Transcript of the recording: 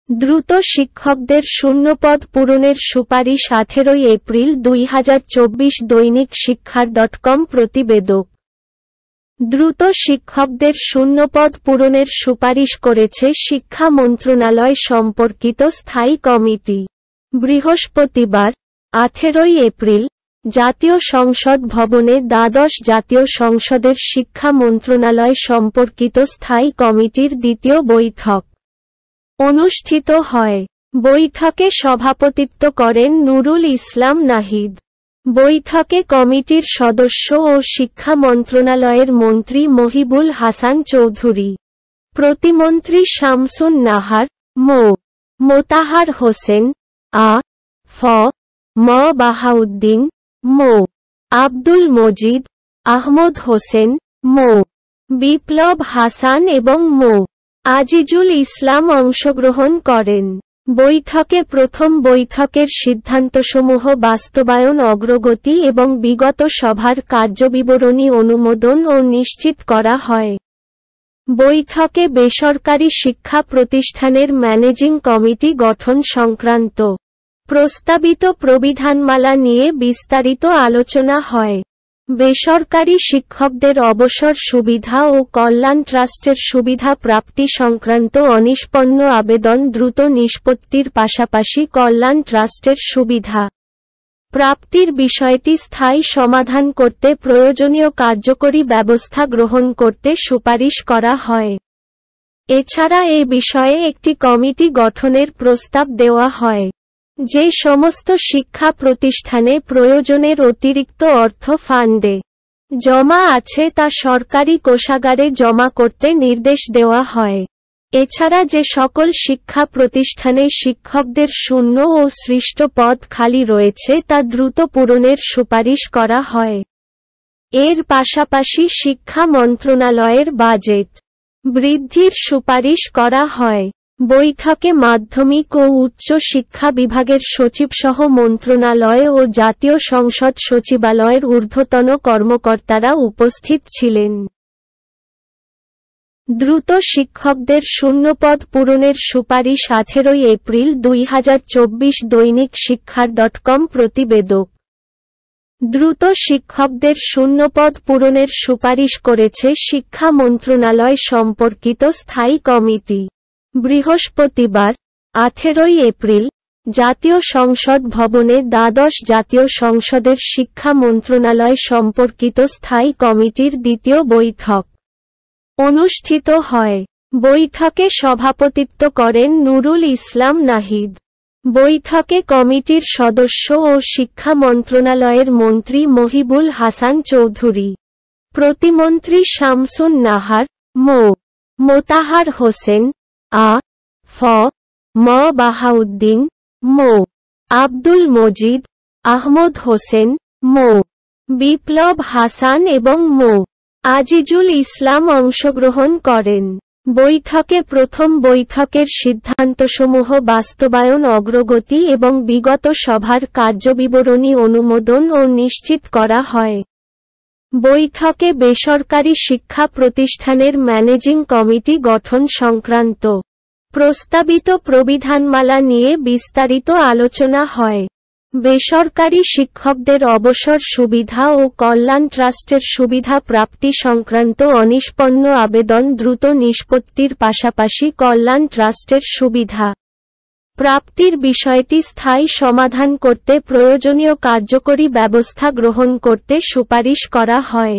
দ্রুত শিক্ষকদের শূন্যপদ পূরণের সুপারিশ 18 এপ্রিল 2024 দৈনিক শিক্ষা.com প্রতিবেদক। দ্রুত শিক্ষকদের শূন্যপদ পূরণের সুপারিশ করেছে শিক্ষা মন্ত্রণালয় সম্পর্কিত স্থায়ী কমিটি। বৃহস্পতিবার 18 এপ্রিল জাতীয় সংসদ ভবনে দ্বাদশ জাতীয় সংসদের শিক্ষা মন্ত্রণালয় সম্পর্কিত স্থায়ী কমিটির দ্বিতীয় বৈঠক অনুষ্ঠিত হয়। বৈঠকে সভাপতিত্ব করেন নুরুল ইসলাম নাহিদ। বৈঠকে কমিটির সদস্য ও শিক্ষা মন্ত্রণালয়ের মন্ত্রী মহিবুল হাসান চৌধুরী, প্রতিমন্ত্রী শামসুন নাহার, মো. মোতাহার হোসেন, আ.ফ. ম. বাহাউদ্দিন, মো. আব্দুল মজিদ, আহমদ হোসেন, মো. বিপ্লব হাসান এবং মো. আজিজুল ইসলাম অংশগ্রহণ করেন। বৈঠকে প্রথম বৈঠকের সিদ্ধান্তসমূহ বাস্তবায়ন অগ্রগতি এবং বিগত সভার কার্যবিবরণী অনুমোদন ও নিশ্চিত করা হয়। বৈঠকে বেসরকারি শিক্ষা প্রতিষ্ঠানের ম্যানেজিং কমিটি গঠন সংক্রান্ত প্রস্তাবিত প্রবিধানমালা নিয়ে বিস্তারিত আলোচনা হয়। বেসরকারি শিক্ষকদের অবসর সুবিধা ও কল্যাণ ট্রাস্টের সুবিধা প্রাপ্তি সংক্রান্ত অনিষ্পন্ন আবেদন দ্রুত নিষ্পত্তির পাশাপাশি কল্যাণ ট্রাস্টের সুবিধা প্রাপ্তির বিষয়টি স্থায়ী সমাধান করতে প্রয়োজনীয় কার্যকরী ব্যবস্থা গ্রহণ করতে সুপারিশ করা হয়। এছাড়া এ বিষয়ে একটি কমিটি গঠনের প্রস্তাব দেওয়া হয়, যে সমস্ত শিক্ষা প্রতিষ্ঠানে প্রয়োজনের অতিরিক্ত অর্থ ফান্ডে জমা আছে তা সরকারি কোষাগারে জমা করতে নির্দেশ দেওয়া হয়। এছাড়া যে সকল শিক্ষা প্রতিষ্ঠানে শিক্ষকদের শূন্য ও সৃষ্ট পদ খালি রয়েছে তা দ্রুত পূরণের সুপারিশ করা হয়। এর পাশাপাশি শিক্ষা মন্ত্রণালয়ের বাজেট বৃদ্ধির সুপারিশ করা হয়। বৈঠকে মাধ্যমিক ও উচ্চ শিক্ষা বিভাগের সচিবসহ মন্ত্রণালয় ও জাতীয় সংসদ সচিবালয়ের ঊর্ধ্বতন কর্মকর্তারা উপস্থিত ছিলেন। দ্রুত শিক্ষকদের শূন্যপদ পূরণের সুপারিশ 18 এপ্রিল 2024 দৈনিক শিক্ষা.com প্রতিবেদক। দ্রুত শিক্ষকদের শূন্যপদ পূরণের সুপারিশ করেছে শিক্ষা মন্ত্রণালয় সম্পর্কিত স্থায়ী কমিটি। বৃহস্পতিবার 18 এপ্রিল জাতীয় সংসদ ভবনে দ্বাদশ জাতীয় সংসদের শিক্ষা মন্ত্রণালয় সম্পর্কিত স্থায়ী কমিটির দ্বিতীয় বৈঠক অনুষ্ঠিত হয়। বৈঠকে সভাপতিত্ব করেন নুরুল ইসলাম নাহিদ। বৈঠকে কমিটির সদস্য ও শিক্ষা মন্ত্রণালয়ের মন্ত্রী মহিবুল হাসান চৌধুরী, প্রতিমন্ত্রী শামসুন নাহার, মো. মোতাহার হোসেন, আ.ফ. ম. বাহাউদ্দিন, মো. আব্দুল মজিদ, আহমদ হোসেন, মো. বিপ্লব হাসান এবং মো. আজিজুল ইসলাম অংশগ্রহণ করেন। বৈঠকে প্রথম বৈঠকের সিদ্ধান্তসমূহ বাস্তবায়ন অগ্রগতি এবং বিগত সভার কার্যবিবরণী অনুমোদন ও নিশ্চিত করা হয়। বৈঠকে বেসরকারি শিক্ষা প্রতিষ্ঠানের ম্যানেজিং কমিটি গঠন সংক্রান্ত প্রস্তাবিত প্রবিধানমালা নিয়ে বিস্তারিত আলোচনা হয়। বেসরকারি শিক্ষকদের অবসর সুবিধা ও কল্যাণ ট্রাস্টের সুবিধা প্রাপ্তি সংক্রান্ত অনিষ্পন্ন আবেদন দ্রুত নিষ্পত্তির পাশাপাশি কল্যাণ ট্রাস্টের সুবিধা প্রাপ্তির বিষয়টি স্থায়ী সমাধান করতে প্রয়োজনীয় কার্যকরী ব্যবস্থা গ্রহণ করতে সুপারিশ করা হয়।